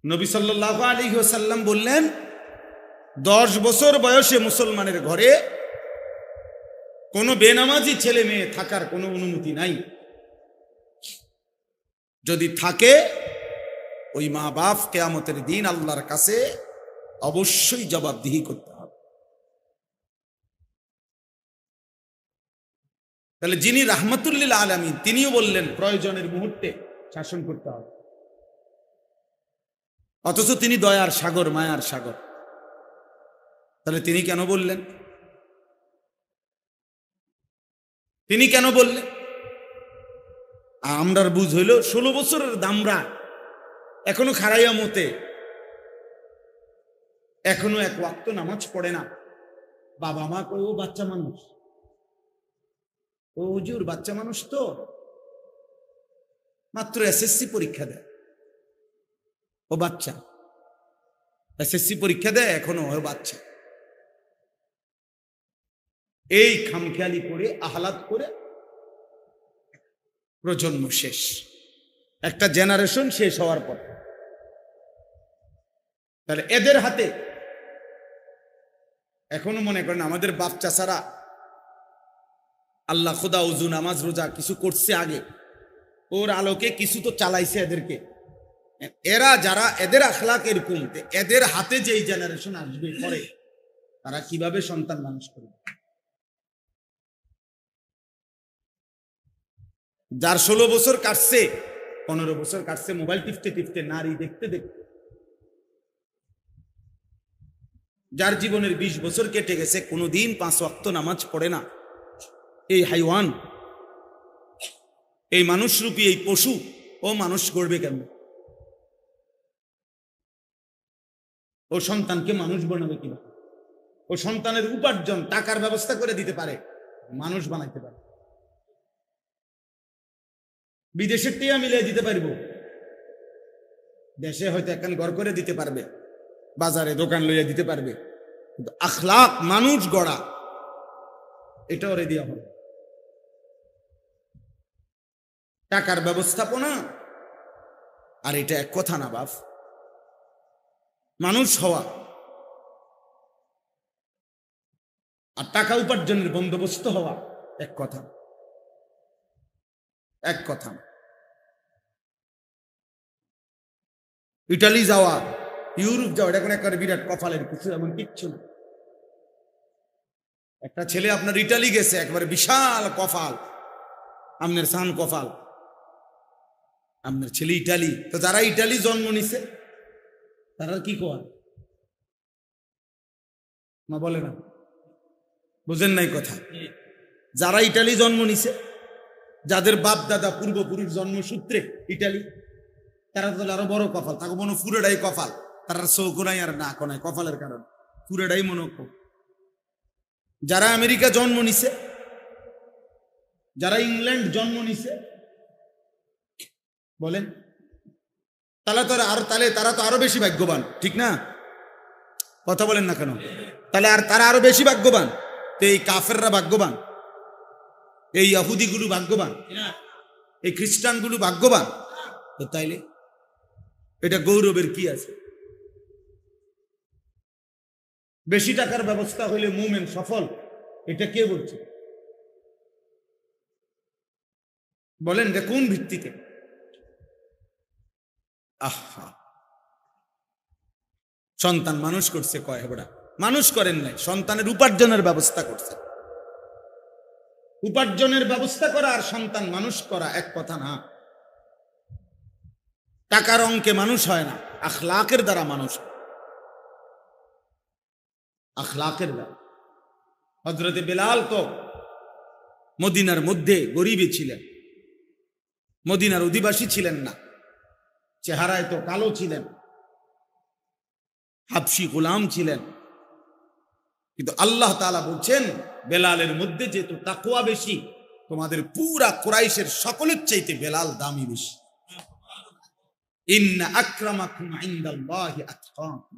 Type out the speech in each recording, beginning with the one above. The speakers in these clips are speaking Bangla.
নবী সাল্লাল্লাহু আলাইহি ওয়াসাল্লাম বললেন 10 বছর বয়সে মুসলমানের ঘরে কোনো বেনামাজি ছেলে মেয়ে থাকার কোনো অনুমতি নাই। যদি থাকে ওই মা বাপ কিয়ামতের দিন আল্লাহর কাছে অবশ্যই জবাবদিহি করতে হবে। তাহলে যিনি রাহমাতুল লিল আলামিন তিনিও বললেন প্রয়োজনের মুহূর্তে শাসন করতে হবে, অথচ তিনি দয়ার সাগর, মায়ার সাগর। তাহলে তিনি কেন বললেন? তিনি কেন বললেন? আমরার বুঝ হইল 16 বছরের দামরা এখনো খাড়াইয়া মতে, এখনো এক ওয়াক্ত নামাজ পড়ে না। বাবা মা কই ও বাচ্চা মানুষ, ও হুজুর বাচ্চা মানুষ, তো মাত্র এসএসসি পরীক্ষা দেয়, ও বাচ্চা এসএসসি পরীক্ষা দেয়, এখনো ও বাচ্চা। এই খামখেয়ালি করে আহ্লাদ করে প্রজন্ম শেষ, একটা জেনারেশন শেষ হওয়ার পর। তাহলে এদের হাতে এখনো মনে করেন আমাদের বাপ চাচারা আল্লাহ খোদা উজু নামাজ রোজা কিছু করছে আগে, ওর আলোকে কিছু তো চালাইছে এদেরকে। এরা যারা এদের আখলাক এরকম, এদের হাতে যেই জেনারেশন আসবে পরে, তারা কিভাবে সন্তান মানুষ করবে? যার 16 বছর কাটছে, 15 বছর কাটছে মোবাইল টিপতে টিপতে, নারী দেখতে দেখতে, যার জীবনের 20 বছর কেটে গেছে, কোনোদিন 5 ওয়াক্ত নামাজ পড়ে না, এই হাইওয়ান, এই মানুষরূপী এই পশু, ও মানুষ করবে কেন? ও সন্তানকে মানুষ বানাবে কিভাবে? ও সন্তানের উপার্জন টাকার ব্যবস্থা করে দিতে পারে, মানুষ বানাইতে পারে। বিদেশের টিয়া মিলিয়ে দিতে পারবো, দেশে হয়তো একখান ঘর করে দিতে পারবে, বাজারে দোকান লইয়া দিতে পারবে, কিন্তু আখলাক মানুষ গড়া এটা ওরে দেওয়া হবে। টাকার ব্যবস্থাপনা আর এটা এক কথা না বাপ। মানুষ হওয়া আর টাকা উপার্জনের বন্দোবস্ত হওয়া এক কথা, এক কথা। ইটালি যাওয়া, ইউরোপ যাওয়া, এটা কোনো একটা বিরাট কপালের কিছু, এমন কিচ্ছু না। একটা ছেলে আপনার ইটালি গেছে, একবারে বিশাল কপাল, আপনার সান কপাল, আপনার ছেলে ইটালি। তো যারা ইটালি জন্ম নিছে তারা কি কয় না, বলে না, বুঝেন নাই কথা? যারা ইটালি জন্ম নিছে, যাদের বাপ দাদা পূর্বপুরুষ জন্মসূত্রে ইটালি, তারা তো আরো বড় কপাল, তাকে মনে পুরোটাই কপাল, তারা চৌকো নাই আর না কোনায়, কপালের কারণ পুরোটাই মনে। যারা আমেরিকা জন্ম নিছে, যারা ইংল্যান্ড জন্ম নিছে, বলেন তারা তো আরো বেশি ভাগ্যবান, ঠিক না? কথা বলেন না কেন? তাহলে আর তারা আরো বেশি ভাগ্যবান। তো এই কাফেররা ভাগ্যবান, এই ইহুদিগুলো ভাগ্যবান, এই খ্রিস্টানগুলো ভাগ্যবান। তো তাইলে এটা গৌরবের কি আছে? বেশি টাকার ব্যবস্থা হইলে মুমিন সফল, এটা কে বলছে? বলেন যে কোন ভিত্তিতে? আহা, সন্তান মানুষ করছে কয় হেবড়া, মানুষ করেন নাই, সন্তানের উপার্জনের ব্যবস্থা করছে। উপার্জনের ব্যবস্থা করা আর সন্তান মানুষ করা এক কথা না। টাকার অঙ্কে মানুষ হয় না, আখলাকের দ্বারা মানুষ, আখলাকের দ্বারা। হযরতে বেলাল তো মদিনার মধ্যে গরিবই ছিলেন, মদিনার অধিবাসী ছিলেন না, চেহারায় তো কালো ছিলেন, হাবশি গোলাম ছিলেন, কিন্তু আল্লাহ তাআলা বলছেন বেলালের মধ্যে যেহেতু তাকওয়া বেশি, তোমাদের পুরা কুরাইশের সকলের চাইতে বেলাল দামি বেশি। ইন্না আকরামাকুম ইনদাল্লাহি আতকাকুম,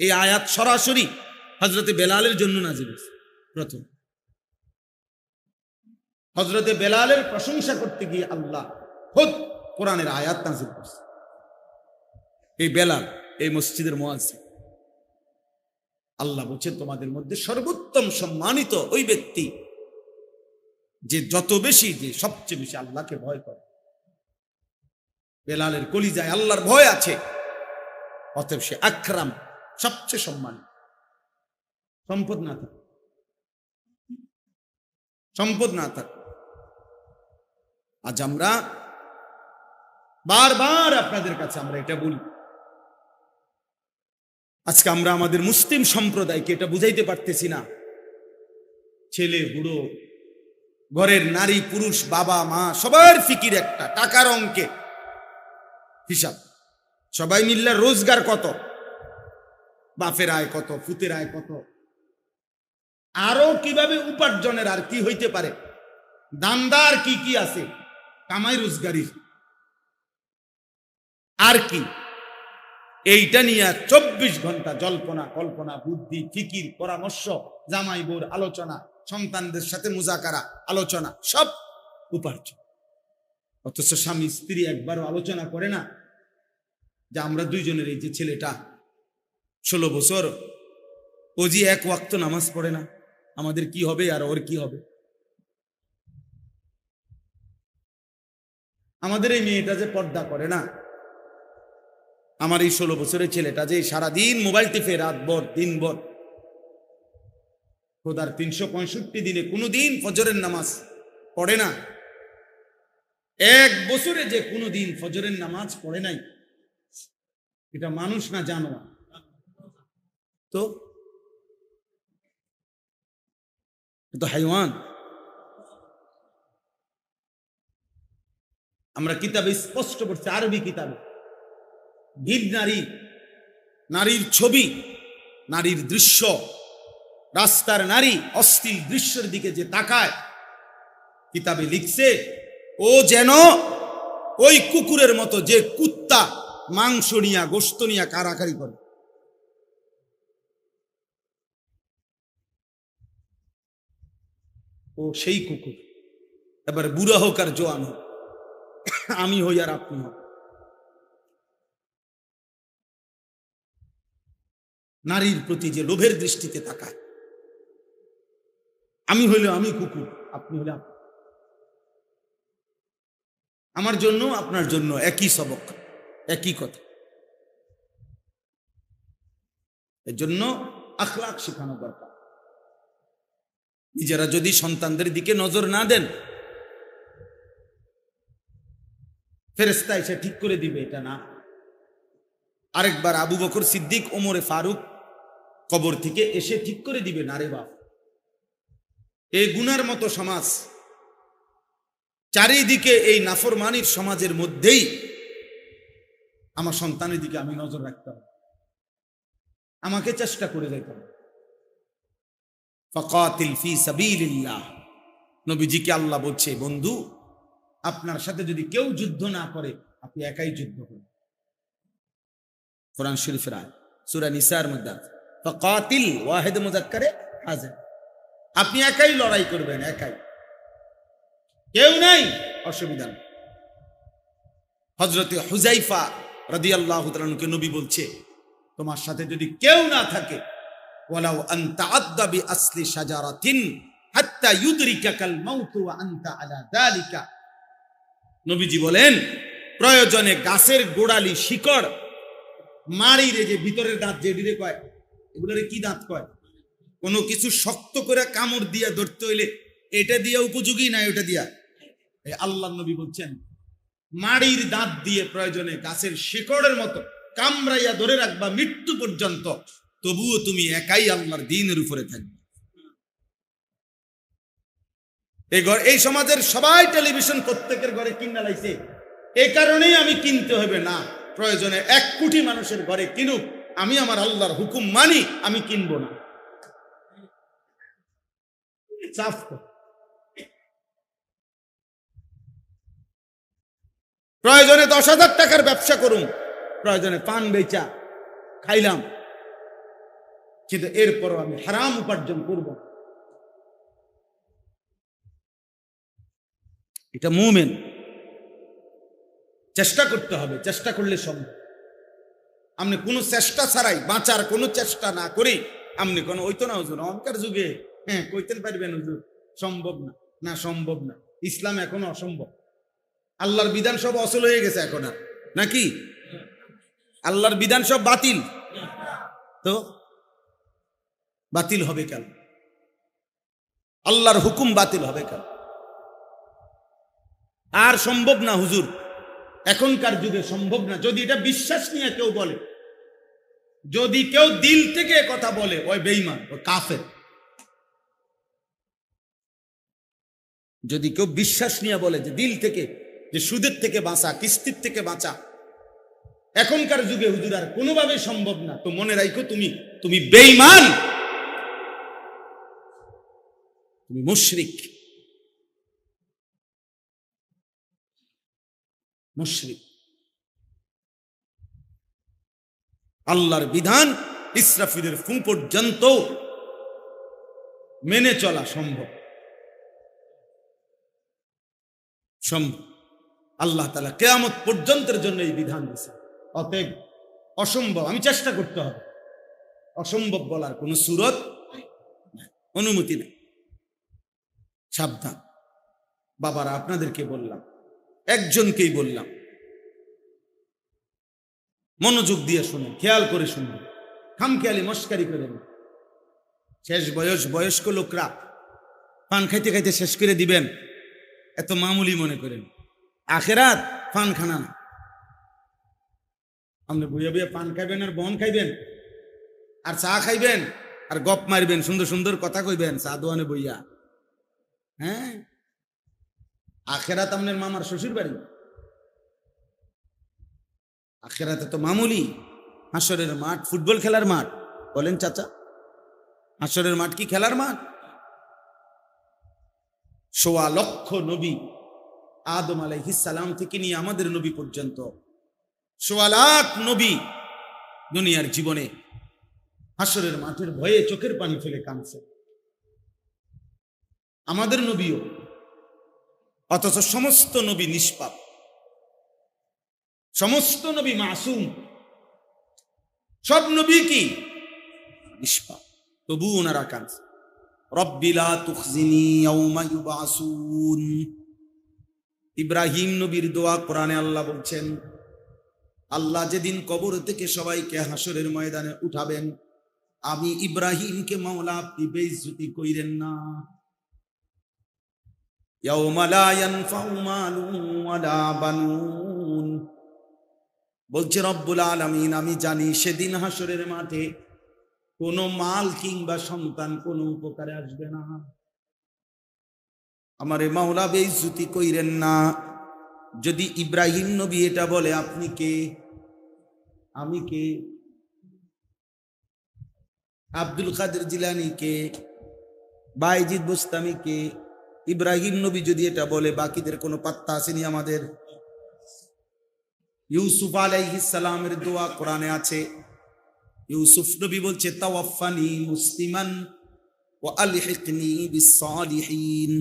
এই আয়াত সরাসরি হযরতে বেলালের জন্য নাযিল হয়েছে। প্রথম হযরতে বেলালের প্রশংসা করতে গিয়ে আল্লাহ খুদ কোরআনের আয়াত নাযিল করেছে। এই বেলাল এই মসজিদের মুয়াজ্জিন। আল্লাহ বলছেন তোমাদের মধ্যে সর্বোত্তম সম্মানিত ওই ব্যক্তি যে যত বেশি, যে সবচেয়ে বেশি আল্লাহকে ভয় করে। বেলালের কলিজায় আল্লাহর ভয় আছে, অতএব সে আকরাম, সবচেয়ে সম্মানিত। সম্পদ না থাক, সম্পদ না থাক। আজ আমরা বারবার আপনাদের কাছে আমরা এটা বলি, আজকে আমরা আমাদের মুসলিম সম্প্রদায়কে এটা বুঝাইতে পারতেছি না। ছেলে বুড়ো, ঘরের নারী পুরুষ, বাবা মা, সবার ফিকির একটা, টাকার অঙ্কে হিসাব। সবাই মিল্লা রোজগার কত, বাপের আয় কত, পুতের আয় কত, আরো কিভাবে উপার্জনের আর কি হইতে পারে, দান্দার কি কি আছে, কামাই রোজগারি আর কি, এইটা নিয়ে 24 ঘন্টা জল্পনা কল্পনা, বুদ্ধি ফিকির, পরামর্শ, জামাই বোর আলোচনা, সন্তানদের সাথে মুজাকারা আলোচনা, সব উপার্জন। অথচ স্বামী স্ত্রী একবারও আলোচনা করে না যে আমরা দুইজনের, এই যে ছেলেটা 16 বছর, ও যে এক ওয়াক্ত নামাজ পড়ে না, আমাদের কি হবে আর ওর কি হবে। আমাদের এই মেয়েটা যে পর্দা করে না, আমার এই 16 বছরের ছেলেটা যে সারাদিন মোবাইল টিপে রাত ভর দিন ভর, খোদার 365 দিনে কোনোদিন ফজরের নামাজ পড়ে না, এক বছরে যে কোনোদিন ফজরের নামাজ পড়ে নাই, এটা মানুষ না জানোয়ার? তো হাইওয়ান। আমরা কিতাবে স্পষ্ট করছি, আরবি কিতাবে, ভিড় নারী, নারীর ছবি, নারীর দৃশ্য, রাস্তার নারী অশ্লীল দৃশ্যের দিকে যে তাকায়, কিতাবে লিখছে ও যেন ওই কুকুরের মতো যে কুত্তা মাংস নিয়া গোশত নিয়া কারাকারি করে। ও সেই কুকুর। এবার বুড়া হোক আর জোয়ান হোক, আমি হই আর আপনি হোক, নারীর প্রতি যে লোভের দৃষ্টিতে তাকায়, আমি হইলে আমি কুকুর, আপনি হলে আপনি। আমার জন্য আপনার জন্য একই সবক, একই কথা। এর জন্য আখলাক শেখানো দরকার। নিজেরা যদি সন্তানদের দিকে নজর না দেন, ফেরেশতা এসে ঠিক করে দিবে এটা না। আরেকবার আবু বকর সিদ্দিক, ওমরে ফারুক কবর থেকে এসে ঠিক করে দিবে না রে বাপ। এই গুনার মতো সমাজ, চারিদিকে এই নাফরমানির সমাজের মধ্যেই আমার সন্তানের দিকে আমি নজর রাখতে হবে, আমাকে চেষ্টা করে যেতে হবে। ফাকাতিল ফি সাবিলিল্লাহ, নবীজিকে আল্লাহ বলছে, বন্ধু আপনার সাথে যদি কেউ যুদ্ধ না করে, আপনি একাই যুদ্ধ করুন। কোরআন শরীফের আয়াত, সূরা নিসার মধ্যে ফাকাতিল, ওয়াহিদ মুযাক্কারে হাজির, আপনি একাই লড়াই করবেন, একাই, কেউ নাই, অসুবিধা নেই। হযরতে হুযাইফা রাদিয়াল্লাহু তাআলা আনহুকে নবী বলছে, তোমার সাথে যদি কেউ না থাকে, ওয়ালাউ আনতা আদদা বিআসলি শাজারাতিন হাত্তা ইউদরিকাকাল মাউতু ওয়া আনতা আলা যালিকা। নবীজি বলেন, প্রয়োজনে গাছের গোড়ালি, শিকড়, মাড়িরে যে ভিতরের দাঁত যেদিকে কয়, এগুলোরে কি দাঁত কয়, কোনো কিছু শক্ত করে কামড় দিয়া ধরতে হইলে এটা দিয়া উপযোগী না ওটা দিয়া। আল্লাহর নবী বলছেন, মাড়ির দাঁত দিয়ে প্রয়োজনে গাছের শিকড়ের মতো কামড়াইয়া ধরে রাখবা মৃত্যু পর্যন্ত, তবুও তুমি একাই আল্লাহর দ্বীনের উপরে থাকবে। এই সমাজের সবাই টেলিভিশন প্রত্যেকের ঘরে কিনা লাইছে, এই কারণেই আমি কিনতে হবে না, প্রয়োজনে 1 কোটি মানুষের ঘরে কিনুক, আমি আমার আল্লাহর হুকুম মানি, আমি কিনবো না। প্রয়োজনে 10,000 টাকার ব্যবসা করুন, প্রয়োজনে পান বেচা খাইলাম, কিন্তু এরপরও আমি হারাম উপার্জন করব। এটা মুমিন। চেষ্টা করতে হবে, চেষ্টা করলে সম্ভব। আপনি কোনো চেষ্টা ছাড়াই, বাঁচার কোনো চেষ্টা না করে আপনি কোনো ওইতো না হুজুর অহংকার যুগে হ্যাঁ কইতেন পারবেন হুজুর, সম্ভব না, না সম্ভব না, ইসলাম এখনো অসম্ভব, আল্লাহর বিধান সব অচল হয়ে গেছে এখন আর, নাকি আল্লাহর বিধান সব বাতিল, তো বাতিল হবে কেন? আল্লাহর হুকুম বাতিল হবে কেন? আর সম্ভব না হুজুর, এখনকার যুগে সম্ভব না। যদি এটা বিশ্বাস নিয়ে কেউ বলে, যদি কেউ দিল থেকে কথা বলে, ওই বেঈমান, ওই কাফের। যদি কেউ বিশ্বাস নিয়ে বলে যে দিল থেকে, যে সুদের থেকে বাঁচা, কিস্তির থেকে বাঁচা, এখনকার যুগে হুজুর আর কোনোভাবে সম্ভব না, তো মনে রাখো তুমি বেঈমান, তুমি মুশরিক, মুশরিক। আল্লাহর বিধান ইসরাফিলের ফু পর্যন্ত মেনে চলা সম্ভব, সম্ভব। আল্লাহ তাআলা কিয়ামত পর্যন্তের জন্য এই বিধান দিয়েছে। অতএব অসম্ভব আমি চেষ্টা করতে হবে, অসম্ভব বলার কোন সুরত অনুমতি নেই। সাবধান বাবারা, আপনাদেরকে বললাম, একজনকেই বললাম, মনোযোগ দিয়ে শুনুন, খেয়াল করে শুনুন, খামখেয়ালি মস্কারি করেন। শেষ বয়স্ক লোকরা পান খাইতে খাইতে শেষ করে দিবেন, এত মামুলি মনে করেন। আখেরাত পান খানা না। আপনি বুঝে বুঝে পান খাইবেন আর বন খাইবেন আর চা খাইবেন আর গপ মারবেন, সুন্দর সুন্দর কথা কইবেন চা দোয়ানে বইয়া। হ্যাঁ, আখেরাত আপনার মামার শ্বশুর বাড়ি, আখেরাতে তো মামুলি। হাসরের মাঠ ফুটবল খেলার মাঠ বলেন চাচা? হাসরের মাঠ কি খেলার মাঠ? ১৬ লক্ষ নবী, আদম আলাইহিস সালাম থেকে নিয়ে আমাদের নবী পর্যন্ত ১৬ লাখ নবী দুনিয়ার জীবনে হাসরের মাঠের ভয়ে চোখের পানি ফেলে কাঁদছে, আমাদের নবীও। অথচ সমস্ত নবী নিষ্পাপ, সমস্ত নবী মাসুম, সব নবী কি নিষ্পাপ, তবু ওনারা কাঁদছে। রব্বি লা তুখজিনি ইয়াউমা ইউবাসুন। ইব্রাহিম নবীর দোয়া কোরআনে আল্লাহ বলছেন, আল্লাহ যেদিন কবর থেকে সবাইকে হাসরের ময়দানে উঠাবেন, আমি ইব্রাহিমকে মাওলা আপনি বেইজ্জতি কইরেন না। ইয়াউমা লা ইয়ানফাউ মালুন ওয়ালা বানুন। বলছে রব্বুল আলামিন, আমি জানি সেদিন হাসরের মাঠে কোনো মাল কিংবা সন্তান কোনো উপকারে আসবে না। আমারে মাওলা বেইজ্জতি কইরেন না। যদি ইব্রাহিম নবী এটা বলে, আপনি কে? আমি কে? আব্দুল কাদের জিলানী কে? বাইজিদ বুস্তামি কে? ইব্রাহিম নবী যদি এটা বলে, বাকিদের কোনো পাত্তা আসেনি আমাদের? ইউসুফ আলাইহিস সালামের দোয়া কোরআনে আছে। ইউসুফ নবী বলছে, তাওয়াফানি মুসলিমান ওয়া আলহিকনি বিস-সালিহিন।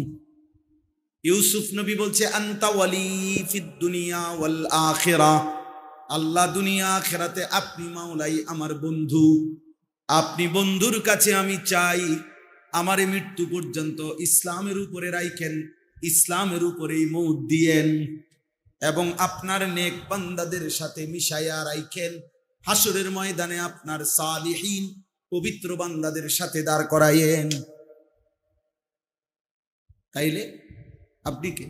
ইউসুফ নবী বলছে, আনতা ওয়ালি ফিদ দুনিয়া ওয়াল আখিরা। আল্লাহ দুনিয়া আখিরাতে আপনি মাওলাই আমার বন্ধু, আপনি বন্ধুর কাছে আমি চাই আমারে মৃত্যু পর্যন্ত ইসলামের উপরে রাখেন, ইসলামের উপরেই মৌত দিয়েন, এবং আপনার নেক বান্দাদের সাথে মিশাইয়া রাখেন। হাসরের ময়দানে আপনার সালিহিন পবিত্র বান্দাদের সাথে দাঁড় করায়েন। তাইলে আপনি কে?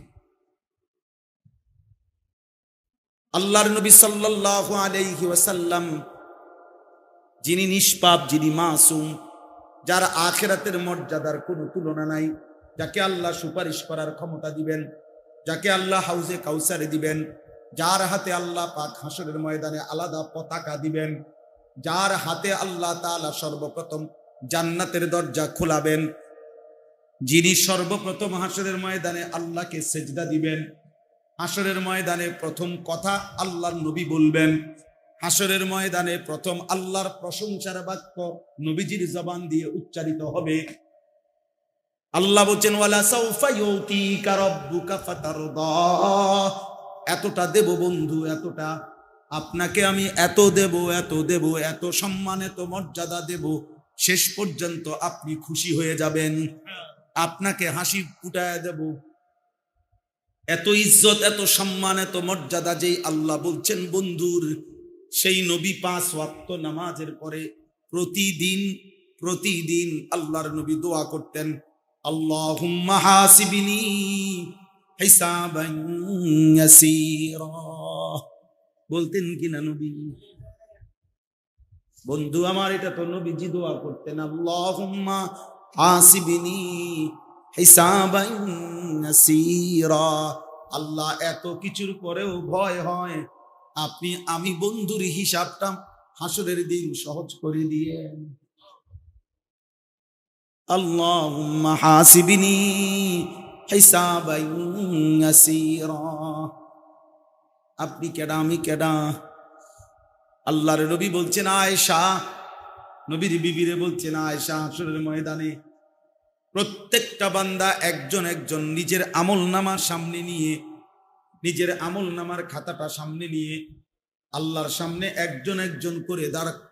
আল্লাহর নবী সাল্লাল্লাহু আলাইহি ওয়াসাল্লাম, যিনি নিষ্পাপ, যিনি মাসুম, যার আখিরাতের মর্যাদার কোনো তুলনা নাই, যাকে আল্লাহ সুপারিশ করার ক্ষমতা দিবেন, যাকে আল্লাহ হাউজে কাউসারে দিবেন, যার হাতে আল্লাহ পাক হাসরের ময়দানে আলাদা পতাকা দিবেন, যার হাতে আল্লাহ তাআলা সর্বপ্রথম জান্নাতের দরজা খোলাবেন, যিনি সর্বপ্রথম হাসরের ময়দানে আল্লাহকে সেজদা দিবেন, হাসরের ময়দানে প্রথম কথা আল্লাহর নবী বলবেন, হাসরের ময়দানে প্রথম আল্লাহর প্রশংসার বাক্য নবীজির জবান দিয়ে উচ্চারিত হবে। আল্লাহ বলেন, ওয়ালা সাউফা ইউতিকা রাব্বুকা ফাতারদা। এতটা দেব বন্ধু, এতটা আপনাকে আমি এত দেব, এত দেব, এত সম্মান, এত মর্যাদা দেব, শেষ পর্যন্ত আপনি খুশি হয়ে যাবেন, আপনাকে হাসি ফুটায় দেব। এত ইজ্জত, এত সম্মান, এত মর্যাদা যেই আল্লাহ বলছেন বন্ধুর, সেই নবী 5 ওয়াক্ত নামাজের পরে প্রতিদিন আল্লাহর নবী দোয়া করতেন, আল্লাহুম্মা হাসিবনি হিসাবান ইয়াসীরা। বলতেন কিনা নবী? বন্ধু আমার, এটা তো নবীজি দোয়া করতেন, আল্লাহুম্মা হাসিবনি হিসাবান ইয়াসীরা। আল্লাহ, এত কিছুর পরেও ভয় হয়, আমি বন্ধুর হিসাবটা হাসরের দিন সহজ করে দিয়েন। আল্লাহুম্মা হাসিবনি হিসাবান ইয়াসীরা। আপনি কেডা, আমি কেডা? আল্লাহর নবী বলছেন আয়েশা, নবীর বিবিরে বলছেন আয়েশা, হাসরের ময়দানে প্রত্যেকটা বান্দা একজন একজন নিজের আমলনামার সামনে নিয়ে, নিজের আমলনামার খাতাটা সামনে নিয়ে আল্লাহর সামনে একজন একজন করে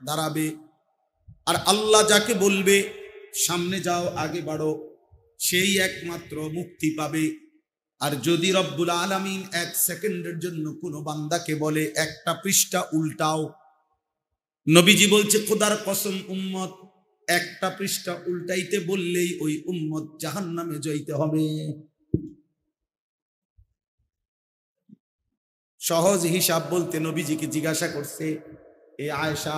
দাঁড়াবে। আর আল্লাহ যাকে বলবে সামনে যাও, আগে বাড়ো, সেই একমাত্র মুক্তি পাবে। আর যদি রব্বুল আলামিন 1 সেকেন্ডের জন্য কোনো বান্দাকে বলে একটা পৃষ্ঠা উল্টাও, নবীজি বলছে খোদার কসম উম্মত, একটা পৃষ্ঠা উল্টাইতে বললেই ওই উম্মত জাহান্নামে যাইতে হবে। সহজ হিসাব বলতে নবীজিকে জিজ্ঞাসা করছে এ আয়েশা,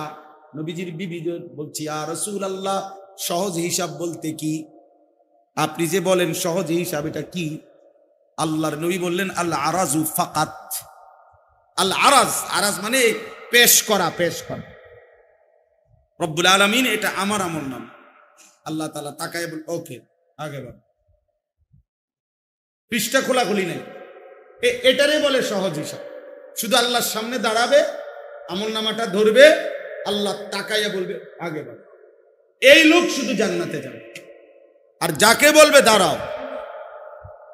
নবীজির বিবি বলছি, ইয়া রাসূলুল্লাহ, সহজ হিসাব বলতে কি? আপনি যে বলেন সহজ হিসাব, এটা কি? আল্লাহর নবী বললেন, আল আরাজু ফাকাত। আল আরাজ মানে পেশ করা। রব্বুল আলামিন, এটা আমার আমল নাম। আল্লাহ তাআলা তাকায় বল, ওকে, আগে বল, পৃষ্ঠা খোলাখুলি নেই। এটারে বলে সহজ হিসাব। শুধু আল্লাহর সামনে দাঁড়াবে, আমল নামাটা ধরবে, আল্লাহ তাকাইয়া বলবে আগে বল। এই লোক শুধু জান্নাতে যাবে। আর যাকে বলবে দাঁড়াও,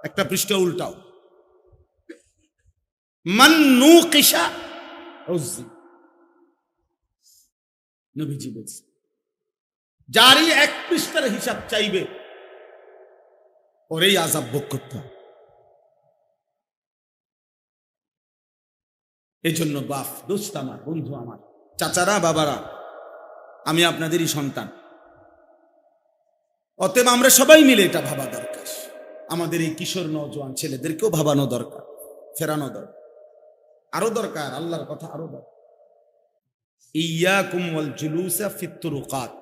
একটা পৃষ্ঠা উল্টাও, মান নুকিশা উযজি, নবীজি বলছে, যারই 1 পৃষ্ঠার হিসাব চাইবে ওরেই আযাব ভোগ করতে হবে। এই জন্য বাপ, দোস্ত আমার, বন্ধু আমার, চাচারা, বাবারা, আমি আপনাদেরই সন্তান। অতএব আমরা সবাই মিলে এটা ভাবা দরকার। আমাদের এই কিশোর নওজোয়ান ছেলেদেরকেও ভাবানো দরকার, ফেরানো দরকার, আরো দরকার, আল্লাহর কথা আরো দরকার। ইয়াকুম ওয়াল জুলুসা ফিত তুরুকাত,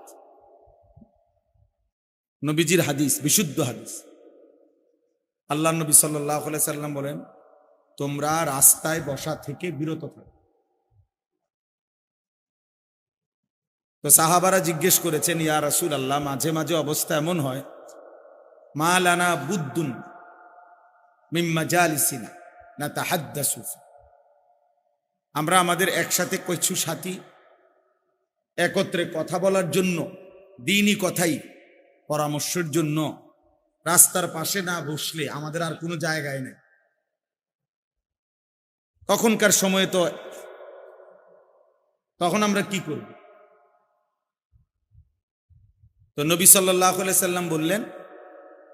নবীজির হাদিস, বিশুদ্ধ হাদিস। আল্লাহ নবী সাল্লাল্লাহু আলাইহি সাল্লাম বলেন, তোমরা রাস্তায় বসা থেকে বিরত থাকো। তো সাহাবারা জিজ্ঞেস করেছেন, ইয়া রাসূলুল্লাহ, মাঝে মাঝে অবস্থা এমন হয়, মা লানা বুদ্দুন মিন মাজালিসিনা নাতাহাদ্দাসু, আমরা আমাদের একসাথে কিছু সাথী একত্রে কথা বলার জন্য, দ্বীনি কথাই পরামর্শের জন্য রাস্তার পাশে না বসলে আমাদের আর কোনো জায়গায় নেই। তখনকার সময়ে তো তখন আমরা কি করব? তো নবী সাল্লাল্লাহু আলাইহি সাল্লাম বললেন,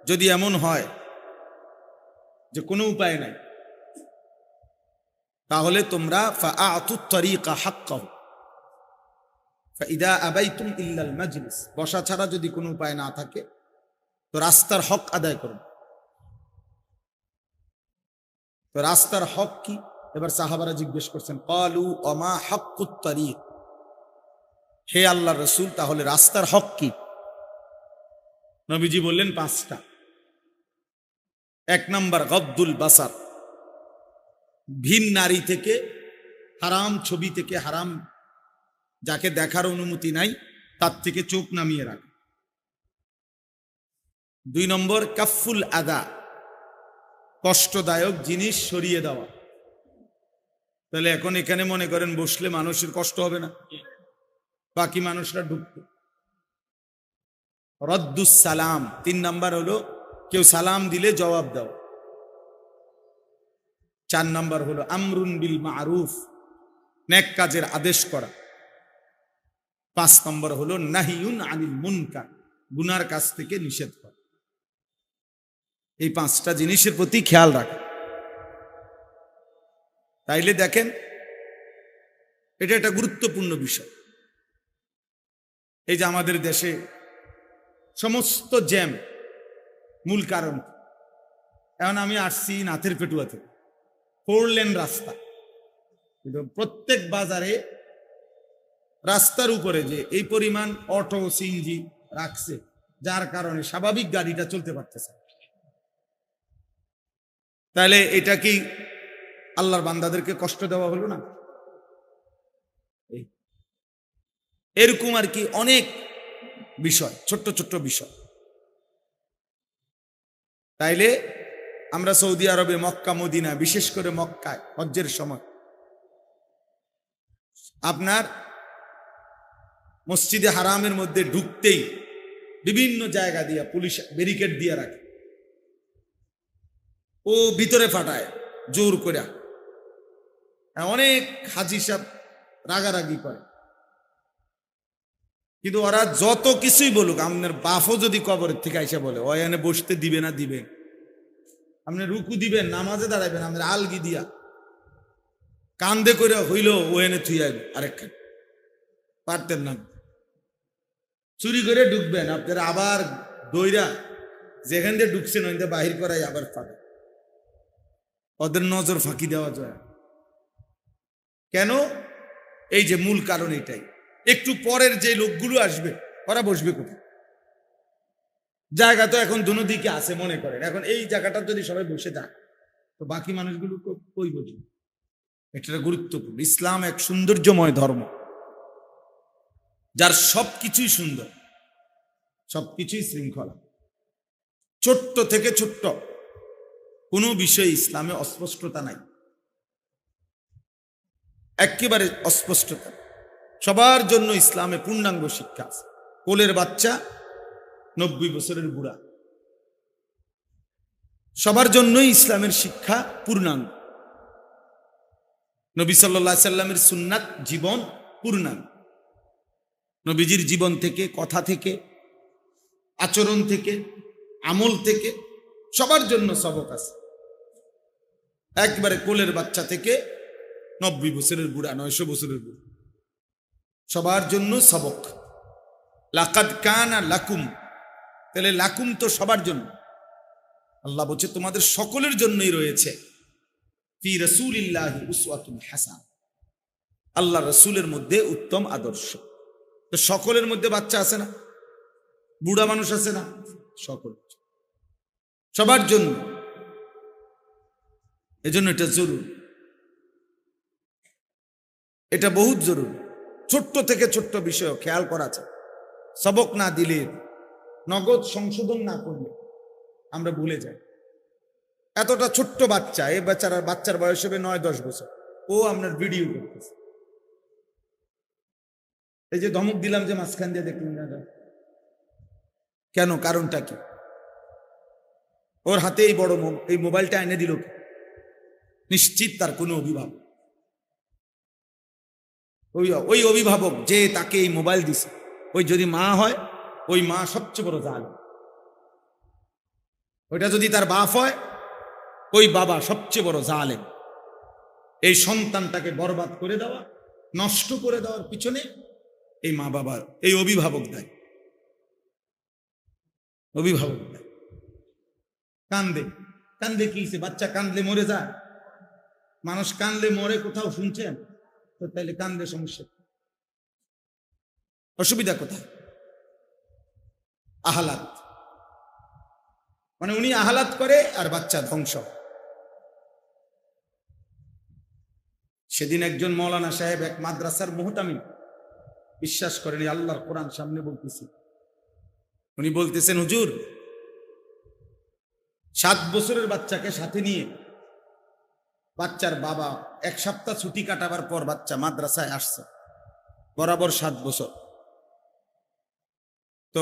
যদি এমন হয় যে কোনো উপায় নাই, তাহলে তোমরা ফাআতুত তরিকা হাক্কাহু ফাইদা আবাইতুম ইল্লাল মাজলিস, বসা ছাড়া যদি কোনো উপায় না থাকে তো রাস্তার হক আদায় করুন। তো রাস্তার হক কি? এবার সাহাবারা জিজ্ঞেস করছেন, ক্বালু ওমা হাক্কুত তরিক, হে আল্লাহর রাসূল, তাহলে রাস্তার হক কি? নবীজি বললেন 5টা। 1 নাম্বার গদ্দুল বাসার, ভিন নারী থেকে, হারাম ছবি থেকে, হারাম যাকে দেখার অনুমতি নাই তার থেকে চোখ নামিয়ে রাখা। 2 নম্বর কাফুল আদা, কষ্টদায়ক জিনিস সরিয়ে দেওয়া। তাহলে এখন এখানে মনে করেন বসলে মানুষের কষ্ট হবে না, বাকি মানুষরা ঢুকবে। রদ্দুস সালাম, 3 নাম্বার হলো কেউ সালাম দিলে জবাব দাও। 4 নাম্বার হলো আমরুন বিল মারুফ, নেক কাজের আদেশ করা। 5 নম্বর হলো নাহিউন আনিল মুনকার, গুনার কাজ থেকে নিষেধ করা। এই 5টা জিনিসের প্রতি খেয়াল রাখা। তাইলে দেখেন এটা একটা গুরুত্বপূর্ণ বিষয়। এই যে আমাদের দেশে সমস্ত জ্যাম মূল কারণ, এখন আমি আসছি নাথের পেটুয়া থেকে, 4 লেন রাস্তা, কিন্তু প্রত্যেক বাজারে রাস্তার উপরে যে এই পরিমাণ অটো সিএনজি রাখছে, যার কারণে স্বাভাবিক গাড়িটা চলতে পারতেছে। তাহলে এটা কি আল্লাহর বান্দাদেরকে কষ্ট দেওয়া হলো না? এরকম আর কি অনেক বিষয়, ছোট্ট ছোট্ট বিষয়। তাইলে আমরা সৌদি আরবে মক্কা মদিনা, বিশেষ করে মক্কায় হজ্জের সময় আপনার মসজিদে হারামের মধ্যে ঢুকতেই বিভিন্ন জায়গা দিয়ে পুলিশ ব্যারিকেড দিয়ে রাখে, ও ভিতরে ফাটায় জোর করে। অনেক হাজি সাহেব রাগারাগি করে, কিন্তু ওরা যত কিছুই বলুক, আপনার বাফও যদি কবরের থেকে আইসা বলে ও এনে বসতে দিবে না, দিবে, আপনি রুকু দিবেন, নামাজে দাঁড়াইবেন, আপনার আলগি দিয়া কান্দে করে হইল ও এনে থুই আইবে আরেকখান, পারতেন না। চুরি করে ঢুকবেন, আপনারা আবার দইরা যেখান দিয়ে ঢুকছেন ওইখান দিয়ে বাহির করাই আবার পাবে। ওদের নজর ফাঁকি দেওয়া যায় কেন? এই যে মূল কারণ এটাই। একটু পরের যে লোকগুলো আসবে ওরা বসবে কোথায়? জায়গা তো এখন দুনো দিকে আছে মনে করেন, এখন এই জায়গাটা যদি সবাই বসে যায় তো বাকি মানুষগুলো কই বসবে? এটা গুরুত্বপূর্ণ। ইসলাম এক সৌন্দর্যময় ধর্ম, যার সবকিছুই সুন্দর, সবকিছুই শৃঙ্খলা। ছোট্ট থেকে ছোট্ট কোনো বিষয়ে ইসলামে অস্পষ্টতা নাই, একেবারে অস্পষ্টতা। সবার জন্য ইসলামে পূর্ণাঙ্গ শিক্ষা আছে। কোলের বাচ্চা, 90 বছরের বুড়া, সবার জন্যই ইসলামের শিক্ষা পূর্ণাঙ্গ। নবী সাল্লাল্লাহু আলাইহি সাল্লামের সুন্নাত জীবন পূর্ণাঙ্গ। নবীজির জীবন থেকে, কথা থেকে, আচরণ থেকে, আমল থেকে সবার জন্য সবক আছে। একবারে কোলের বাচ্চা থেকে 90 বছরের বুড়া, 900 বছরের বুড়া, সবার জন্য সবক। লাকাদ কানা লাকুম, তাহলে লাকুম তো সবার জন্য। আল্লাহ বলছে তোমাদের সকলের জন্যই রয়েছে ফি রাসূলিল্লাহি উসওয়াতুন হাসান, আল্লাহ রাসূলের মধ্যে উত্তম আদর্শ। তো সকলের মধ্যে বাচ্চা আছে না, বুড়া মানুষ আছে না, সকল, সবার জন্য। এজন্য এটা জরুরি, এটা বহুত জরুরি। ছোট্ট থেকে ছোট্ট বিষয় খেয়াল করা যায়। সবক না দিলে, নগদ সংশোধন না করলে আমরা ভুলে যাই। এতটা ছোট্ট বাচ্চা, এই বাচ্চার বয়স হবে 9-10 বছর, ও আপনার ভিডিও করতেছে। এই যে ধমক দিলাম যে মাঝখান দিয়ে দেখলেন না কেন? কারণটা কি? ওর হাতে এই বড় এই মোবাইলটা এনে দিল, নিশ্চিত তার কোনো অভিভাবক, ওই অভিভাবক যে তাকে এই মোবাইল দিছে, ওই যদি মা হয়, ওই মা সবচেয়ে বড় জালেম। ওইটা যদি তার বাপ হয়, ওই বাবা সবচেয়ে বড় জালেম। এই সন্তানটাকে বরবাদ করে দেওয়া, নষ্ট করে দেওয়ার পিছনে এই মা বাবার, এই অভিভাবক দায়ী। অভিভাবক দায়ী। কান্দে, কান্দে কি বাচ্চা কান্দলে মরে যায়? মানুষ কান্দলে মরে কোথাও শুনছেন? তো তাইলে কান্দলে সমস্যা, অসুবিধা কোথায়? আহালাত, মানে উনি আহালাত করে আর বাচ্চা ধ্বংস। সেদিন একজন মৌলানা সাহেব, এক মাদ্রাসার মুহতামিম, বিশ্বাস করেন আল্লাহর কোরআন সামনে বলতেছি, উনি বলতেছেন হুজুর 7 বছরের বাচ্চাকে সাথে নিয়ে বাচ্চার বাবা 1 সপ্তাহ ছুটি কাটাবার পর বাচ্চা মাদ্রাসায় আসছে, বরাবর 7 বছর। তো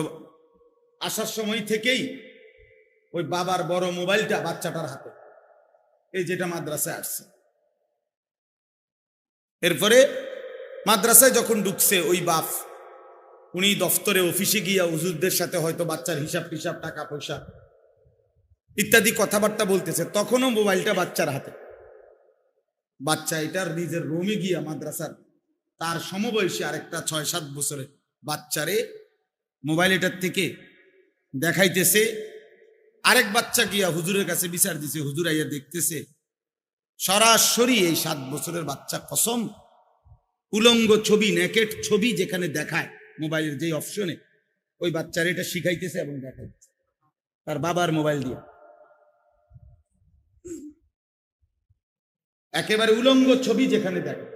আসার সময় থেকেই ওই বাবার বড় মোবাইলটা বাচ্চাটার হাতে, এই যেটা মাদ্রাসায় আসছে। এরপরে মাদ্রাসায় যখন ঢুকছে ওই বাপ, উনি দফতরে অফিসে গিয়া হুজুরদের সাথে হয়তো বাচ্চার হিসাব টিসাব, টাকা পয়সা ইত্যাদি কথাবার্তা বলতেছে, তখনও মোবাইলটা বাচ্চার হাতে। বাচ্চা এটার নিজের রুমে গিয়া মাদ্রাসার তার সমবয়সী আরেকটা 6-7 বছরের বাচ্চারে মোবাইল এটার থেকে দেখাইতেছে। আরেক বাচ্চা গিয়া হুজুরের কাছে বিচার দিছে, হুজুর আইয়া দেখতেছে সরাসরি এই 7 বছরের বাচ্চা কসম উলঙ্গ ছবি, নেকেট ছবি যেখানে দেখায় মোবাইলের যে অপশনে, ওই বাচ্চার এটা শিখাইতেছে এবং দেখাইতেছে তার বাবার মোবাইল দিয়ে। একেবারে উলঙ্গ ছবি যেখানে দেখে।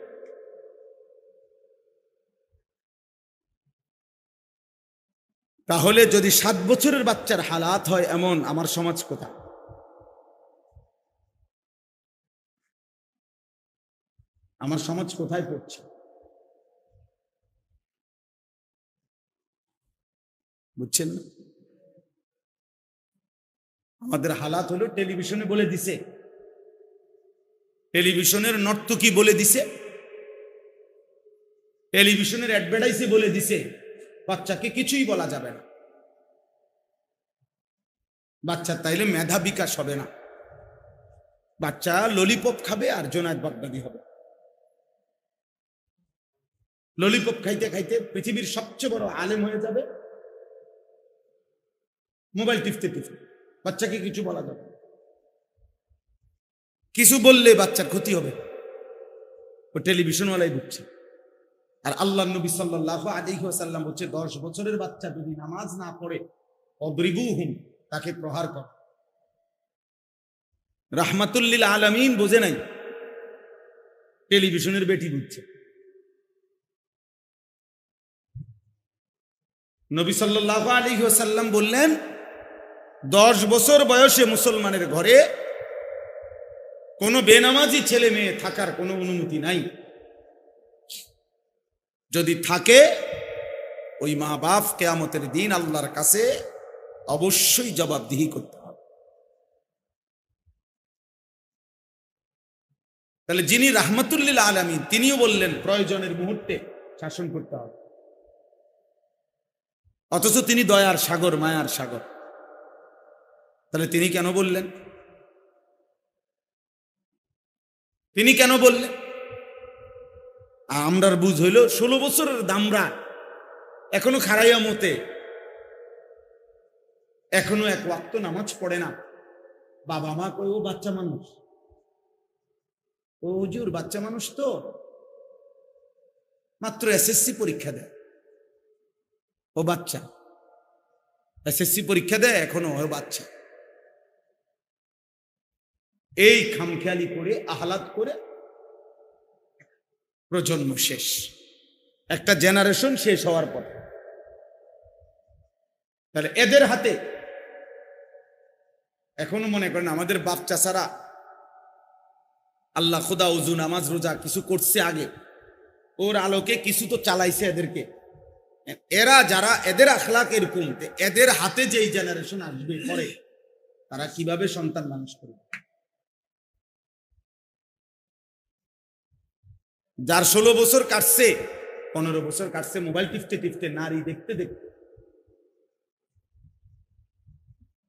তাহলে যদি 7 বছরের বাচ্চার হালাত হয় এমন, আমার সমাজ কোথায়? আমার সমাজ কোথায় পড়ছে? বুঝছেন না? আমাদের হালাত হলো টেলিভিশনে বলে দিছে, টেলিভিশনের নর্তকী বলে দিছে, টেলিভিশনের অ্যাডভার্টাইজে বলে দিছে বাচ্চাকে কিছুই বলা যাবে না। বাচ্চার তাইলে মেধা বিকাশ হবে না, বাচ্চা ললিপপ খাবে আর জোনায়েদ বাগদাদি হবে। ললিপপ খাইতে খাইতে পৃথিবীর সবচেয়ে বড় আলেম হয়ে যাবে, মোবাইল টিপতে টিপতে। বাচ্চাকে কিছু বলা যাবে না, কিছু বললে বাচ্চার ক্ষতি হবে, ও টেলিভিশনওয়ালাই বুঝছে। আর আল্লাহ নবী সাল্লাল্লাহু আলাইহি ওয়াসাল্লাম বলছে 10 বছরের বাচ্চা যদি নামাজ না পড়ে অদ্রিবুহুম, তাকে প্রহার কর। রাহমাতুল লিল আলামিন বোঝে নাই, টেলিভিশনের বেটি বুঝছে। নবী সাল্লাল্লাহু আলাইহি ওয়াসাল্লাম বললেন 10 বছর বয়সে মুসলমানের ঘরে কোনো বেনামাজি ছেলে মেয়ে থাকার কোনো অনুমতি নাই। যদি থাকে ওই মা বাপ কিয়ামতের দিন আল্লাহর কাছে অবশ্যই জবাবদিহি করতে হবে। তাহলে যিনি রাহমাতুল লিল আলামিন তিনিও বললেন প্রয়োজনের মুহূর্তে শাসন করতে হবে, অথচ তিনি দয়ার সাগর, মায়ার সাগর। তাহলে তিনি কেন বললেন? তিনি কেন বললেন? আমরার বুঝ হইল 16 বছরের দামরা এখনো খারাইয়া মতে, এখনো 1 ওয়াক্ত নামাজ পড়ে না। বাবা মা কই ও বাচ্চা মানুষ, ও হুজুর বাচ্চা মানুষ তো, মাত্র এসএসসি পরীক্ষা দেয়, ও বাচ্চা এসএসসি পরীক্ষা দেয় এখনো, ও বাচ্চা। এই খামখেয়ালি করে আহ্লাদ করে প্রজন্ম শেষ, একটা জেনারেশন শেষ হওয়ার পর। তাহলে এদের হাতে এখনো মনে করেন আমাদের বাপ চাচারা আল্লাহ খোদা উজু নামাজ রোজা কিছু করছে আগে, ওর আলোকে কিছু তো চালাইছে এদেরকে। এরা যারা এদের আখলাক এরকম, এদের হাতে যেই জেনারেশন আসবে পরে, তারা কিভাবে সন্তান মানুষ করবে? যার 16 বছর কাটছে, 15 বছর কাটছে মোবাইল টিপতে টিপতে, নারী দেখতে দেখতে,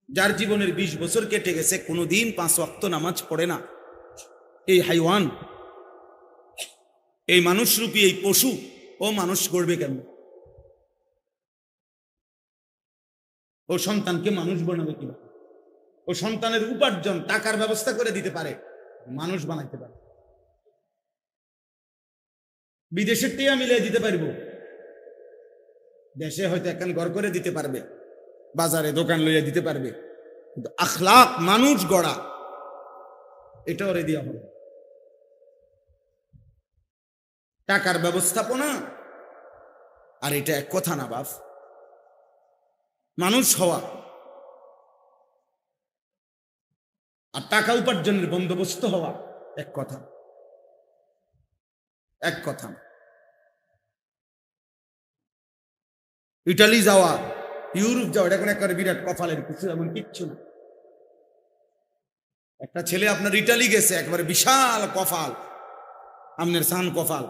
যার জীবনের 20 বছর কেটে গেছে কোনোদিন 5 ওয়াক্ত নামাজ পড়ে না, এই হাইওয়ান, এই মানুষরূপী এই পশু, ও মানুষ গড়বে কেন? ও সন্তানকে মানুষ বানাবে কিনা? ও সন্তানের উপার্জন টাকার ব্যবস্থা করে দিতে পারে, মানুষ বানাইতে পারে। বিদেশের টিয়া মিলিয়ে দিতে পারব, দেশে হয়তো একখান ঘর করে দিতে পারবে, বাজারে দোকান লইয়া দিতে পারবে, কিন্তু আখলাক মানুষ গড়া এটা ওরে দেওয়া হবে। টাকার ব্যবস্থাপনা আর এটা এক কথা না বাপ। মানুষ হওয়া আর টাকা উপার্জনের বন্দোবস্ত হওয়া এক কথা, এক কথা। ইটালি যাওয়া, ইউরোপ যাওয়া, এটা কোনো একটা বিরাট কপালের কিছু, এমন কিচ্ছু না। একটা ছেলে আপনার ইটালি গেছে, একবারে বিশাল কপাল, আপনার সান কপাল,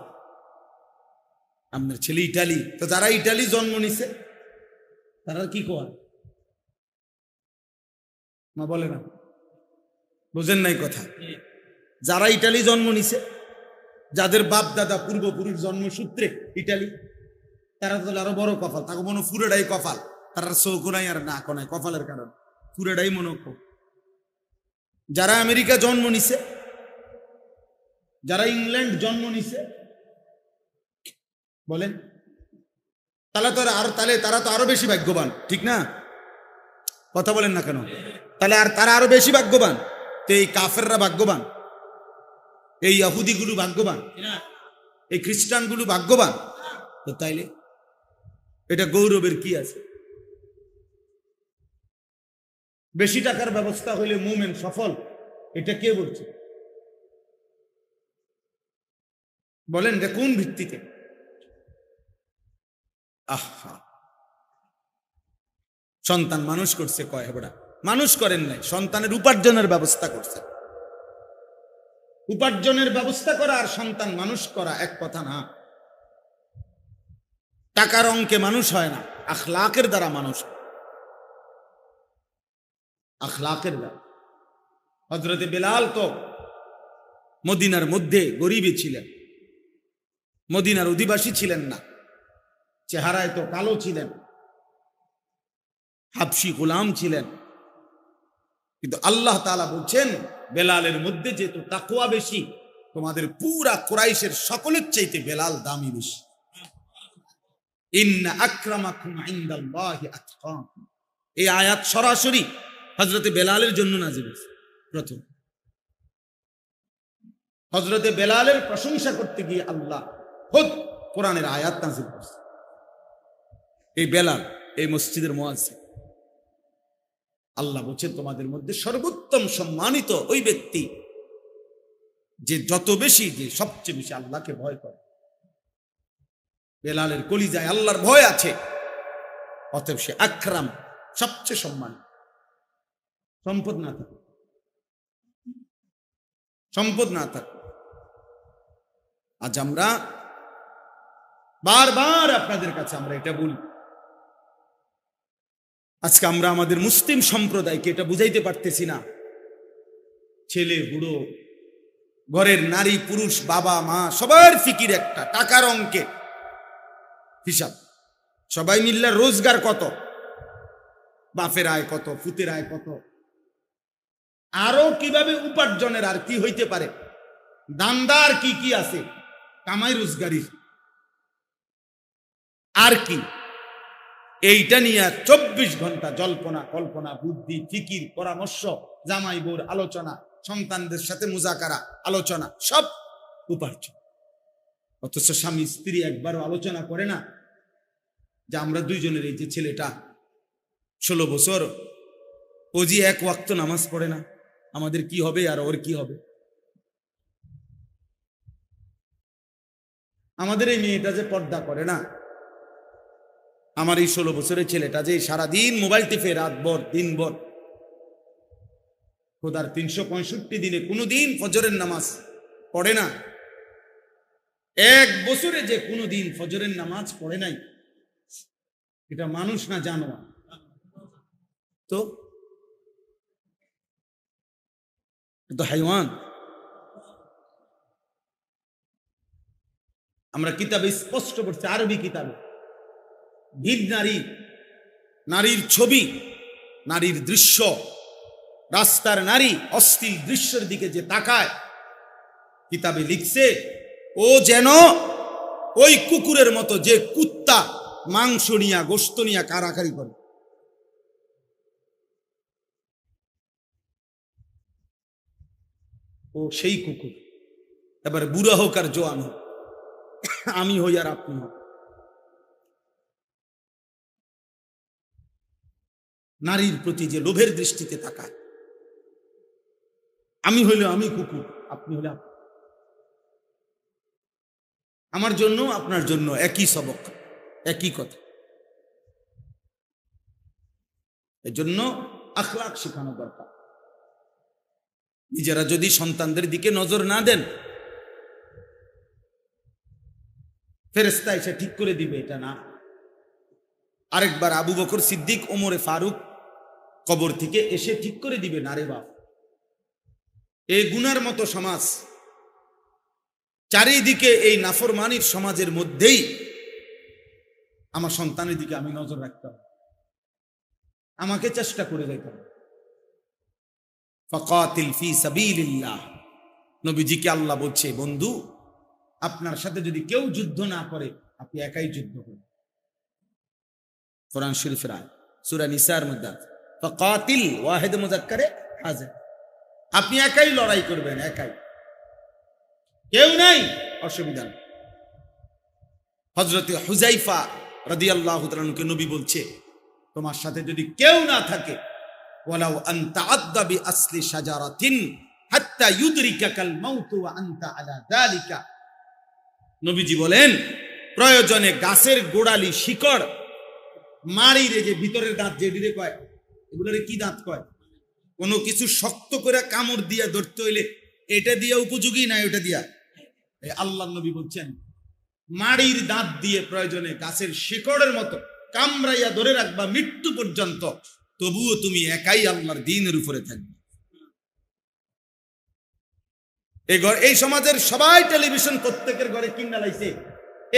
আপনার ছেলে ইটালি। তো যারা ইটালি জন্ম নিছে তারা কি কয় না, বলে না, বুঝেন নাই কথা। যারা ইটালি জন্ম নিছে, যাদের বাপ দাদা পূর্বপুরুষ জন্মসূত্রে ইটালি, তারা তো আরো বড় কপাল, তাকে মনে পুরোটাই কপাল, তারা চৌক নাই আর না কোনায় কপালের কারণ পুরোটাই মনে। যারা আমেরিকা জন্ম নিছে, যারা ইংল্যান্ড জন্ম নিছে, বলেন তাহলে তো তারা তো আরো বেশি ভাগ্যবান, ঠিক না? কথা বলেন না কেন? তাহলে আর তারা আরো বেশি ভাগ্যবান। তো এই কাফেররা ভাগ্যবান, এই ইহুদিগুলো ভাগ্যবান, এই খ্রিস্টানগুলো ভাগ্যবান। তো তাইলে এটা গৌরবের কি আছে? বেশি টাকার ব্যবস্থা হইলে মুমিন সফল, এটা কে বলছে? বলেন যে কোন ভিত্তিতে? আহা, সন্তান মানুষ করছে কয় বড়া? মানুষ করেন নাই, সন্তানের উপার্জনের ব্যবস্থা করছে। উপার্জনের ব্যবস্থা করা আর সন্তান মানুষ করা এক কথা না। টাকার অঙ্কে মানুষ হয় না, আখলাকের দ্বারা মানুষ, আখলাকের দ্বারা। হযরতে বেলাল তো মদিনার মধ্যে গরিবই ছিলেন, মদিনার অধিবাসী ছিলেন না, চেহারায় তো কালো ছিলেন, হাবশি গোলাম ছিলেন, কিন্তু আল্লাহ তাআলা বলছেন বেলালের মধ্যে যেহেতু তাকওয়া বেশি, তোমাদের পুরা কুরাইশের সকলের চাইতে বেলাল দামি বেশি। ইন্না আকরামাকুম ইনদাল্লাহি আতকাকুম, এই আয়াত সরাসরি হযরতে বেলালের জন্য নাযিল হয়েছে। প্রথম হযরতে বেলালের প্রশংসা করতে গিয়ে আল্লাহ খুদ কোরআনের আয়াত নাযিল করেছে। এই বেলাল এই মসজিদের মুয়াজ্জিন, আল্লাহ বলছেন তোমাদের মধ্যে সর্বোত্তম সম্মানিত ওই ব্যক্তি যে যত বেশি, যে সবচেয়ে বেশি আল্লাহকে ভয় করে। বেলালের কলিজায় আল্লাহর ভয় আছে, অতএব সে আকরাম, সবচেয়ে সম্মানিত। সম্পদ না থাকে, সম্পদ না থাকে। আজ আমরা বারবার আপনাদের কাছে আমরা এটা বলি, আজকে আমরা আমাদের মুসলিম সম্প্রদায়কে এটা বুঝাইতে পারতেছি না। ছেলে বুড়ো, ঘরের নারী পুরুষ, বাবা মা, সবার ফিকির একটা টাকার অঙ্কে হিসাব। সবাই মিল্লা রোজগার কত, বাপের আয় কত, ফুতের আয় কত, আরো কিভাবে উপার্জনের আর কি হইতে পারে, দান্দার কি কি আছে, কামাই রোজগারি আর কি, এইটা নিয়ে 24 ঘন্টা জল্পনা কল্পনা, বুদ্ধি ফিকির, পরামর্শ, জামাই বোর আলোচনা, সন্তানদের সাথে মুজাকারা আলোচনা, সব উপার্জন। অথচ স্বামী স্ত্রী একবারও আলোচনা করে না যে আমরা দুইজনের, এই যে ছেলেটা 16 বছর, ও যে এক ওয়াক্ত নামাজ পড়ে না, আমাদের কি হবে আর ওর কি হবে? আমাদের এই মেয়েটা যে পর্দা করে না, আমার এই 16 বছরের ছেলেটা যে সারাদিন মোবাইল টিপে রাত ভর দিন ভর, খোদার 365 দিনে কোনোদিন ফজরের নামাজ পড়ে না, এক বছরে যে কোনোদিন ফজরের নামাজ পড়ে নাই, এটা মানুষ না জানোয়ার? তো হাইওয়ান। আমরা কিতাবে স্পষ্ট করছি, আরবি কিতাবে, ভিন নারী, নারীর ছবি, নারীর দৃশ্য, রাস্তার নারী অশ্লীল দৃশ্যের দিকে যে তাকায়, কিতাবে লিখছে ও যেন ওই কুকুরের মতো যে কুত্তা মাংস নিয়া গোশত নিয়া কারাকারি করে। ও সেই কুকুর। এবার বুড়া হোক আর জোয়ান হোক, আমি হই আর আপনি হোক, নারীর প্রতি যে লোভের দৃষ্টিতে তাকায়, আমি হইলে আমি কুকুর, আপনি হলে আপনি। আমার জন্য আপনার জন্য একই সবক, একই কথা। এজন্য আখলাক শেখানো দরকার। নিজেরা যদি সন্তানদের দিকে নজর না দেন, ফেরেশতা এসে ঠিক করে দিবে, এটা না। আরেকবার আবু বকর সিদ্দিক, ওমরে ফারুক কবর থেকে এসে ঠিক করে দিবে, না রে বাপ। এই গুনার মতো সমাজ, চারিদিকে এই নাফরমানির সমাজের মধ্যেই আমার সন্তানের দিকে আমি নজর রাখতাম, আমাকে চেষ্টা করে যেতাম। ফাকাতিল ফি সাবিলিল্লাহ, নবীজিকে আল্লাহ বলছে, বন্ধু আপনার সাথে যদি কেউ যুদ্ধ না করে আপনি একাই যুদ্ধ করুন। কোরআন শরীফের আয়াত, সূরা নিসার মধ্যে ফাকাতিল, ওয়াহিদ মুযাক্কারে হাজির, আপনি একাই লড়াই করবেন, একাই, কেউ নাই, অসুবিধা নেই। হযরত হুযাইফা রাদিয়াল্লাহু তাআলা আনহুকে নবী বলছে, তোমার সাথে যদি কেউ না থাকে, ওয়ালাউ আনতা আদদা বিআসলি শাজারাতিন হাত্তা ইউদরিকাকাল মাউত ওয়া আনতা আলা যালিকা। নবীজি বলেন, প্রয়োজনে গাছের গোড়ালি শিকড় মারিরে, যে ভিতরের দাঁত যেদিকে কয়, এগুলোরে কি দাঁত কয়, কোনো কিছু শক্ত করে কামড় দিয়া ধরতে হইলে এটা দিয়া উপযোগী না ওটা দিয়া। আল্লাহ নবী বলছেন, মাড়ির দাঁত দিয়ে প্রয়োজনে গাছের শিকড়ের মতো কামড়াইয়া ধরে রাখবা মৃত্যু পর্যন্ত, তবুও তুমি একাই আল্লাহর দ্বীনের উপরে থাকবে। এই সমাজের সবাই টেলিভিশন প্রত্যেকের ঘরে কিনা লাইছে,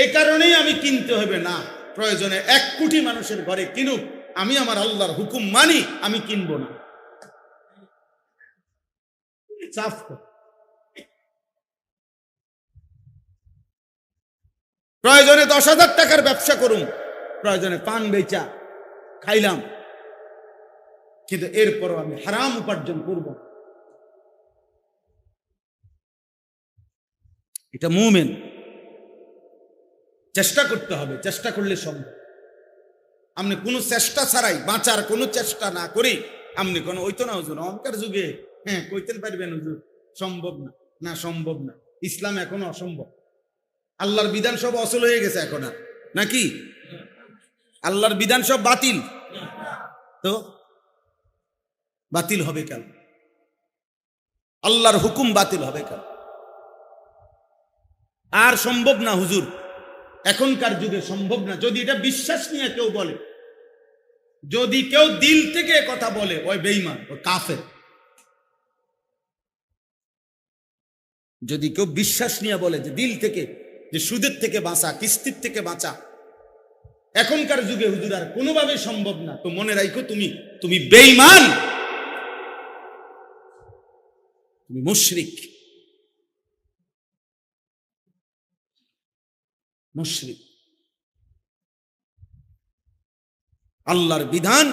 এই কারণেই আমি কিনতে হবে না, প্রয়োজনে 1 কোটি মানুষের ঘরে কিনুক, আমি আমার আল্লাহর হুকুম মানি, আমি কিনবো না। প্রয়োজনে 10,000 টাকার ব্যবসা করুন, প্রয়োজনে পান বেচা খাইলাম, কিন্তু এরপরও আমি হারাম উপার্জন করব। এটা মুমিন, চেষ্টা করতে হবে, চেষ্টা করলে সম্ভব। আপনি কোনো চেষ্টা ছাড়াই বাঁচার কোনো চেষ্টা না করি আপনি কোনো ওই তো না হুজুর, অহংকার যুগে হ্যাঁ কইতে পারবেন হুজুর, সম্ভব না, না সম্ভব না। ইসলাম এখনো অসম্ভব, আল্লাহর বিধান সব অচল হয়ে গেছে এখন, আর নাকি আল্লাহর বিধান সব বাতিল, তো বাতিল হবে কেন? আল্লাহর হুকুম বাতিল হবে কেন? আর সম্ভব না হুজুর, এখনকার যুগে সম্ভব না। যদি এটা বিশ্বাস নিয়ে কেউ বলে, যদি কেউ দিল থেকে কথা বলে, ওই বেঈমান, ওই কাফের। যদি কেউ বিশ্বাস নিয়ে বলে যে দিল থেকে, যে সুদের থেকে বাঁচা, কিস্তির থেকে বাঁচা, এখনকার যুগে হুজুর আর কোনোভাবে সম্ভব না, তো মনে রাখো তুমি বেঈমান, তুমি মুশরিক। মুশরিক। আল্লাহর বিধান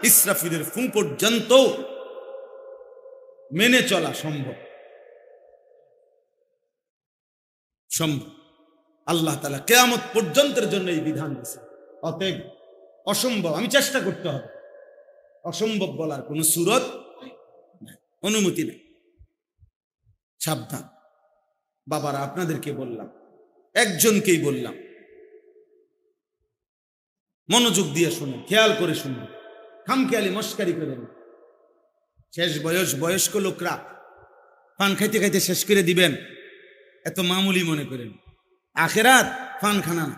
ইসরাফিলের ফু পর্যন্ত মেনে চলা সম্ভব, সম্ভব। আল্লাহ তাআলা কিয়ামত পর্যন্তের জন্য এই বিধান দিয়েছে। অতএব অসম্ভব আমি চেষ্টা করতে হবে, অসম্ভব বলার কোন সুরত অনুমতি নেই। সাবধান বাবারা, আপনাদেরকে বললাম, একজনকেই বললাম, মনোযোগ দিয়ে শুনুন, খেয়াল করে শুনুন, খামখেয়ালি মস্কারি করেন। শেষ বয়স্ক লোকরা পান খাইতে খাইতে শেষ করে দিবেন, এত মামুলি মনে করেন। আখেরাত পান খানা না।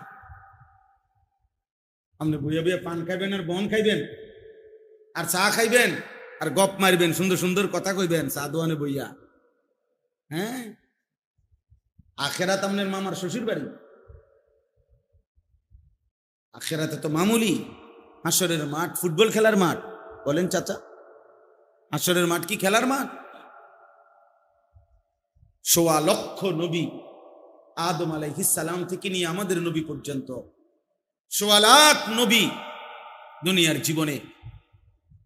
আপনি বইয়া বইয়া পান খাইবেন আর বন খাইবেন আর চা খাইবেন আর গপ মারবেন, সুন্দর সুন্দর কথা কইবেন চা দোয়ানে বইয়া। হ্যাঁ, আখেরাত আপনার মামার শ্বশুর বাড়ি, আখেরাতে তো মামুলি। হাসরের মাঠ ফুটবল খেলার মাঠ বলেন চাচা? হাসরের মাঠ কি খেলার মাঠ? ১৬ লক্ষ নবী, আদম আলাইহিস সালাম থেকে নিয়ে আমাদের নবী পর্যন্ত ১৬ লাখ নবী দুনিয়ার জীবনে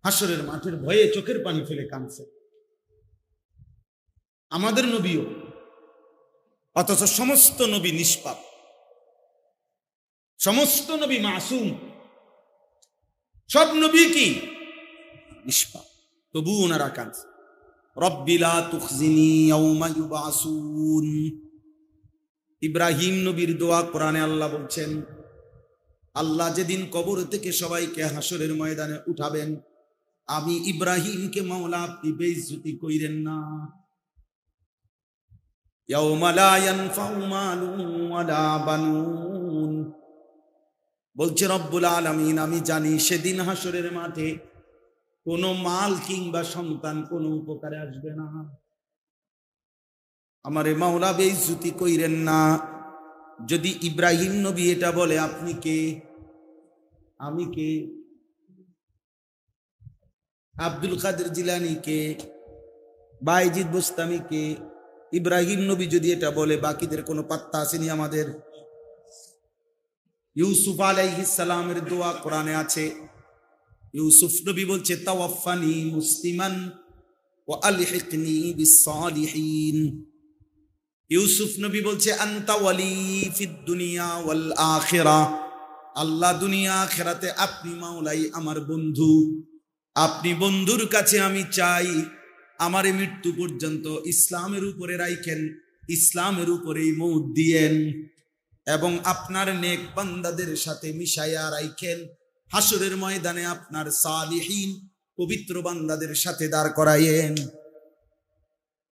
হাসরের মাঠের ভয়ে চোখের পানি ফেলে কাঁদছে। আমাদের নবীও, অথচ সমস্ত নবী নিষ্পাপ, সমস্ত নবী মাসুম, সব নবী কি নিষ্পাপ, তবু ওনারা কাঁদছে। রব্বি লা তুখজিনি ইয়াউমা ইউবাসুন। ইব্রাহিম নবীর দোয়া কোরআনে আল্লাহ বলছেন, আল্লাহ যেদিন কবর থেকে সবাইকে হাসরের ময়দানে উঠাবেন, আমি ইব্রাহিমকে মাওলা আপনি বেইজ্জতি কইরেন না। ইয়াউমা লা ইয়ানফাউ মালুন ওয়ালা বানুন বলছে রব্বুল আলামিন, আমি জানি সেদিন হাসরের মাঠে কোনো মাল কিংবা সন্তান কোনো উপকারে আসবে না। আমারে মাওলা বেইজ্জতি কইরেন না। যদি ইব্রাহিম নবী এটা বলে, আপনি কে? আমি কে? আব্দুল কাদের জিলানী কে? বাইজিদ বুস্তামি কে? ইব্রাহিম নবী যদি এটা বলে, বাকিদের কোনো পাত্তা আসেনি আমাদের? ইউসুফ আলাইহিস সালামের দোয়া কোরআনে আছে। ইউসুফ নবী বলছে, তাওয়াফানি মুসলিমান ওয়া আলহিকনি বিস-সালিহিন। ইউসুফ নবী বলছে, আনতা ওয়ালি ফিদ দুনিয়া ওয়াল আখিরাহ। আল্লাহ দুনিয়া আখিরাতে আপনি মাওলাই আমার বন্ধু। আপনি বন্ধুর কাছে আমি চাই আমারে মৃত্যু পর্যন্ত ইসলামের উপরে রাখেন, ইসলামের উপরেই মৌত দিয়েন, এবং আপনার নেক বান্দাদের সাথে মিশাইয়া রাখেন। হাসরের ময়দানে আপনার সালিহিন পবিত্র বান্দাদের সাথে দাঁড় করাইয়েন।